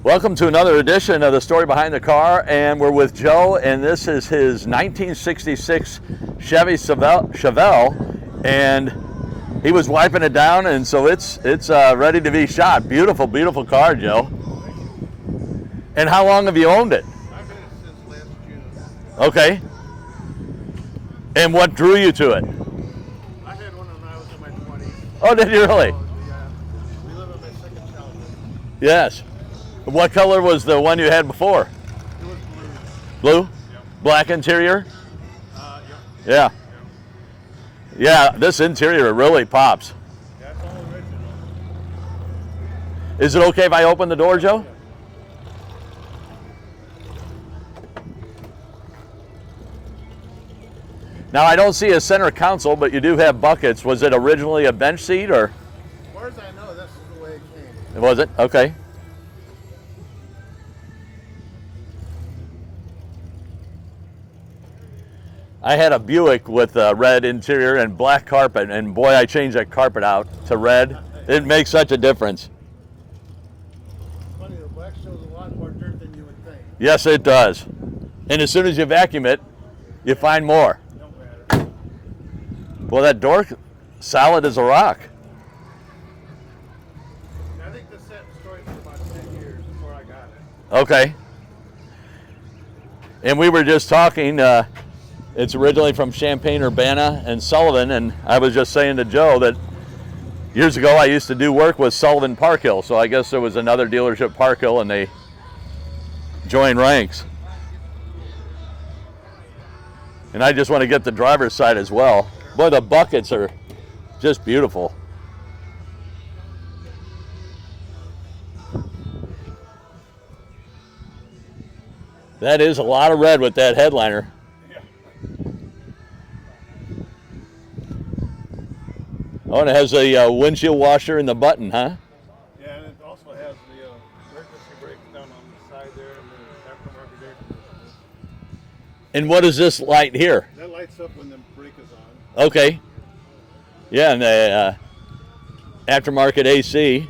Welcome to another edition of The Story Behind the Car, and we're with Joe, and this is his 1966 Chevy Chevelle, and he was wiping it down, and so it's ready to be shot. Beautiful, beautiful car, Joe. And how long have you owned it? I've had it since last June. Okay. And what drew you to it? I had one when I was in my 20s. Oh, did you really? Yeah. We live in my second childhood. Yes. What color was the one you had before? It was blue. Blue? Yep. Black interior? Yep. Yeah. Yeah, this interior really pops. That's all original. Is it okay if I open the door, Joe? Now, I don't see a center console, but you do have buckets. Was it originally a bench seat, or? As far as I know, this is the way it came. Was it? Okay. I had a Buick with a red interior and black carpet, and boy, I changed that carpet out to red. It makes such a difference. It's funny, the black shows a lot more dirt than you would think. Yes, it does. And as soon as you vacuum it, you find more. Don't matter. Well, that door, solid as a rock. I think this set in storage for about 10 years before I got it. Okay. And we were just talking, it's originally from Champaign-Urbana and Sullivan, and I was just saying to Joe that years ago I used to do work with Sullivan Park Hill, so I guess there was another dealership, Park Hill, and they joined ranks. And I just want to get the driver's side as well. Boy, the buckets are just beautiful. That is a lot of red with that headliner. Oh, and it has a windshield washer and the button, huh? Yeah, and it also has the emergency brake down on the side there and the aftermarket air conditioning. And what is this light here? That lights up when the brake is on. Okay. Yeah, and the aftermarket AC.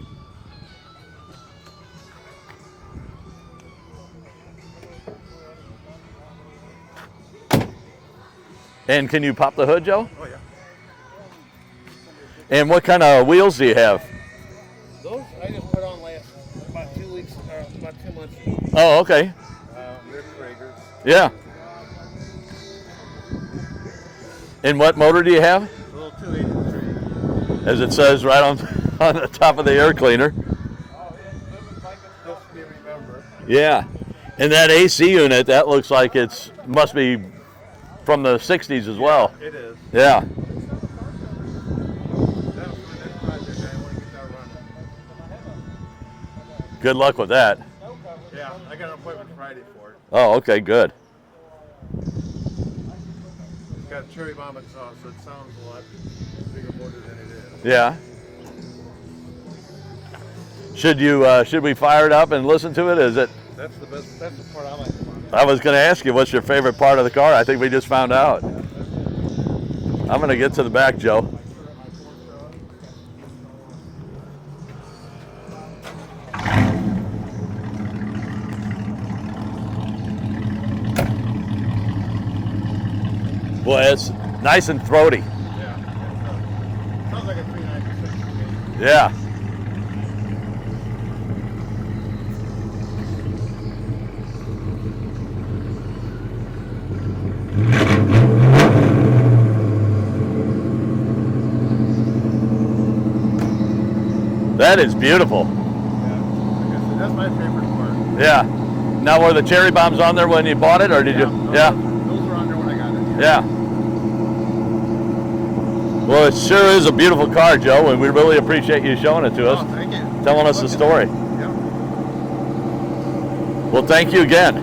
And can you pop the hood, Joe? Oh, yeah. And what kind of wheels do you have? Those I just put on about 2 weeks, about 2 months ago. Oh, okay. They're Traegers. Yeah. And what motor do you have? A little 283. As it says right on the top of the air cleaner. Oh, it's living like it's supposed to be, remember. Yeah. And that AC unit, that looks like it's must be from the 60s as well. It is. Yeah. That was my next project. I want to get that running. Good luck with that. Yeah, I got an appointment Friday for it. Oh, okay, good. It's got cherry bomb exhaust, so it sounds a lot bigger motor than it is. Yeah. Should we fire it up and listen to it? Is it? That's the best. That's the part I like about it. I was going to ask you, what's your favorite part of the car? I think we just found out. I'm going to get to the back, Joe. Boy, it's nice and throaty. Yeah. Sounds like a 396. Yeah. That is beautiful. Yeah. Like I said, that's my favorite part. Yeah. Now, were the cherry bombs on there when you bought it, or did you? Yeah. Those were on there when I got it. Yeah. Well, it sure is a beautiful car, Joe, and we really appreciate you showing it to us, Oh, thank you. telling us the story. Yeah. Well, thank you again.